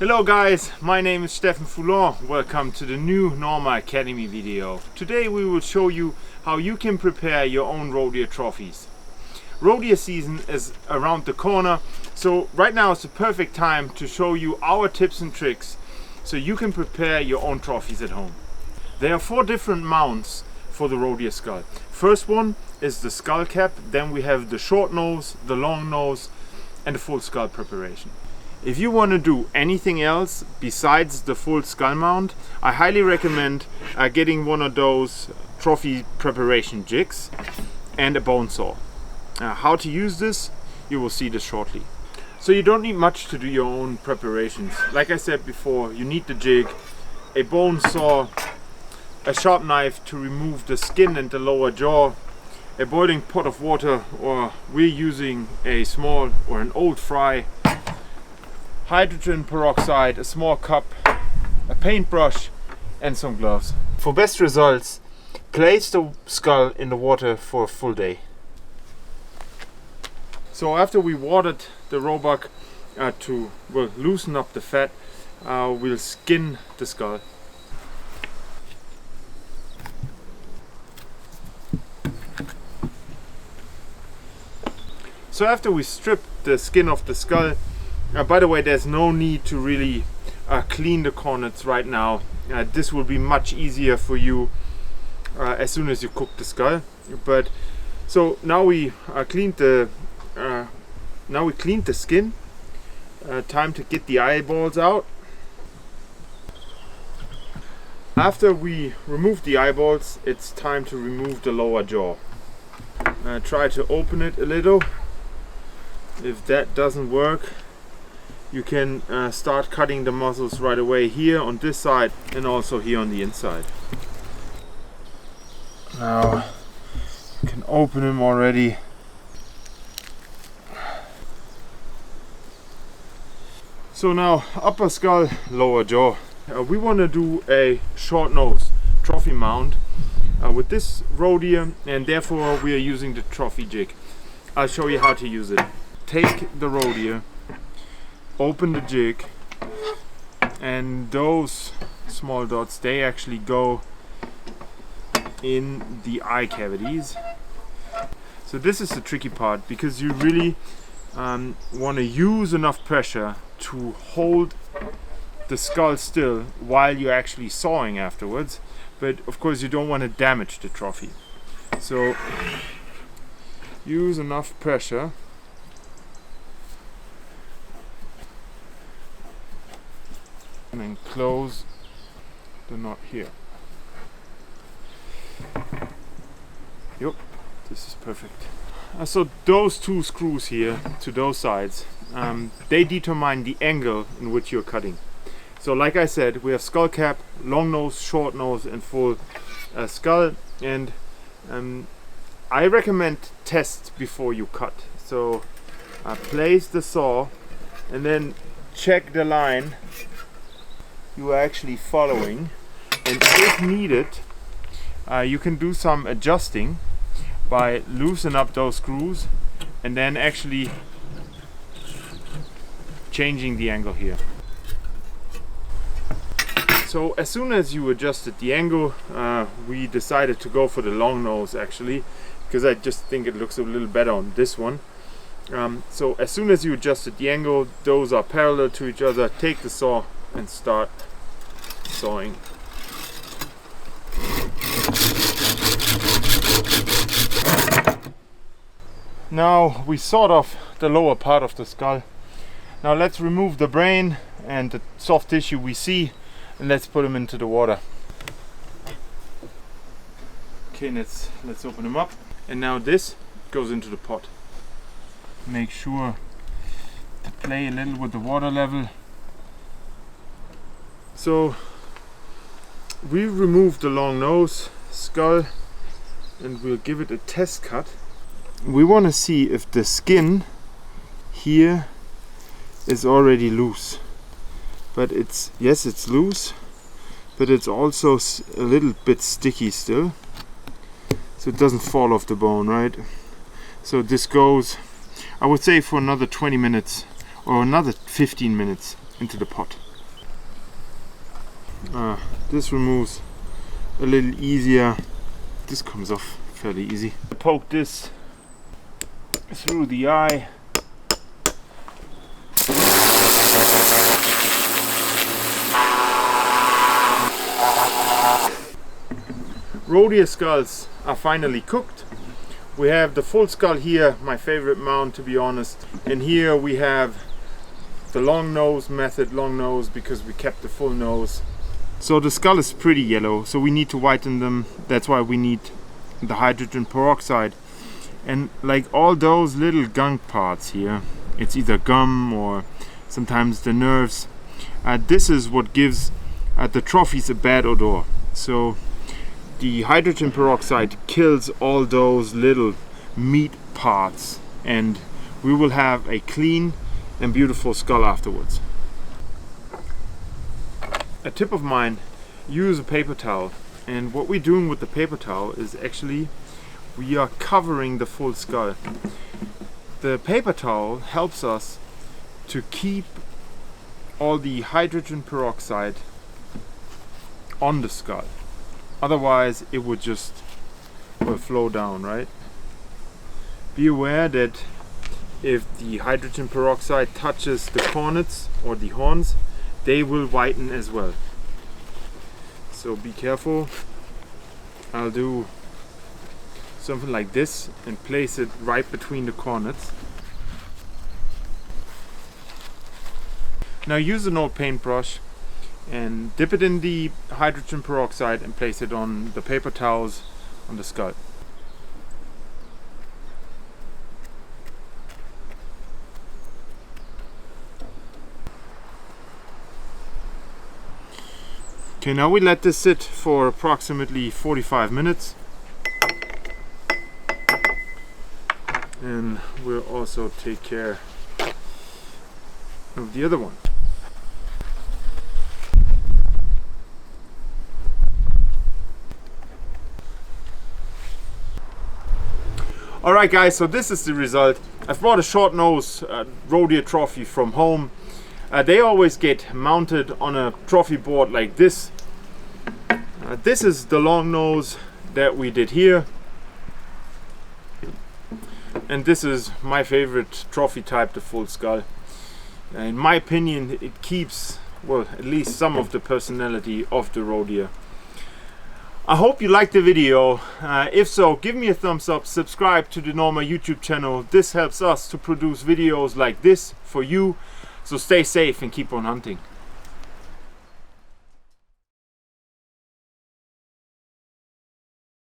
Hello guys, my name is Steffen Foullon. Welcome to the new Norma Academy video. Today we will show you how you can prepare your own roe deer trophies. Roe deer season is around the corner, so right now is the perfect time to show you our tips and tricks so you can prepare your own trophies at home. There are 4 different mounts for the roe deer skull. First one is the skull cap, then we have the short nose, the long nose and the full skull preparation. If you want to do anything else besides the full skull mount, I highly recommend getting one of those trophy preparation jigs and a bone saw. How to use this, you will see this shortly. So you don't need much to do your own preparations. Like I said before, you need the jig, a bone saw, a sharp knife to remove the skin and the lower jaw, a boiling pot of water, or we're using a small or an old fry, hydrogen peroxide, a small cup, a paintbrush and some gloves. For best results, place the skull in the water for a full day. So after we watered the roebuck to loosen up the fat, we'll skin the skull. So after we strip the skin off the skull, by the way, there's no need to really clean the cornets right now. This will be much easier for you as soon as you cook the skull. But so now we cleaned the skin. Time to get the eyeballs out. After we remove the eyeballs, it's time to remove the lower jaw. Try to open it a little. If that doesn't work, you can start cutting the muscles right away here on this side and also here on the inside. Now you can open them already. So now upper skull, lower jaw. We want to do a short nose trophy mount with this roe deer, and therefore we are using the trophy jig. I'll show you how to use it. Take the roe deer, open the jig, and those small dots, they actually go in the eye cavities. So this is the tricky part, because you really want to use enough pressure to hold the skull still while you're actually sawing afterwards, but of course you don't want to damage the trophy. So use enough pressure. And then close the knot here. Yep, this is perfect. So those 2 screws here to those sides, they determine the angle in which you're cutting. So like I said, we have skull cap, long nose, short nose and full skull, and I recommend test before you cut. So place the saw and then check the line you are actually following, and if needed you can do some adjusting by loosen up those screws and then actually changing the angle here. So as soon as you adjusted the angle, we decided to go for the long nose actually, because I just think it looks a little better on this one. So as soon as you adjusted the angle, those are parallel to each other, take the saw and start sawing. Now we sawed off the lower part of the skull. Now let's remove the brain and the soft tissue we see, and let's put them into the water. Okay, let's open them up, and now this goes into the pot. Make sure to play a little with the water level. So we removed the long nose skull and we'll give it a test cut. We want to see if the skin here is already loose, but it's loose, but it's also a little bit sticky still, so it doesn't fall off the bone, right? So this goes, I would say, for another 20 minutes or another 15 minutes into the pot. This removes a little easier. This comes off fairly easy. Poke this through the eye. Roe deer skulls are finally cooked. We have the full skull here, my favorite mount to be honest, and here we have the long nose method, long nose because we kept the full nose. So the skull is pretty yellow, so we need to whiten them. That's why we need the hydrogen peroxide. And like all those little gunk parts here, it's either gum or sometimes the nerves. This is what gives the trophies a bad odor. So the hydrogen peroxide kills all those little meat parts and we will have a clean and beautiful skull afterwards. A tip of mine, use a paper towel, and what we're doing with the paper towel is actually we are covering the full skull. The paper towel helps us to keep all the hydrogen peroxide on the skull. Otherwise it would just flow down, right? Be aware that if the hydrogen peroxide touches the cornets or the horns, they will whiten as well. So be careful. I'll do something like this and place it right between the cornets. Now use an old paintbrush and dip it in the hydrogen peroxide and place it on the paper towels on the skull. Okay, now we let this sit for approximately 45 minutes. And we'll also take care of the other one. Alright guys, so this is the result. I've brought a short nose roe deer trophy from home. They always get mounted on a trophy board like this. This is the long nose that we did here. And this is my favorite trophy type, the full skull. In my opinion, it keeps, well, at least some of the personality of the roe deer. I hope you liked the video. If so, give me a thumbs up, subscribe to the Norma YouTube channel. This helps us to produce videos like this for you. So stay safe and keep on hunting.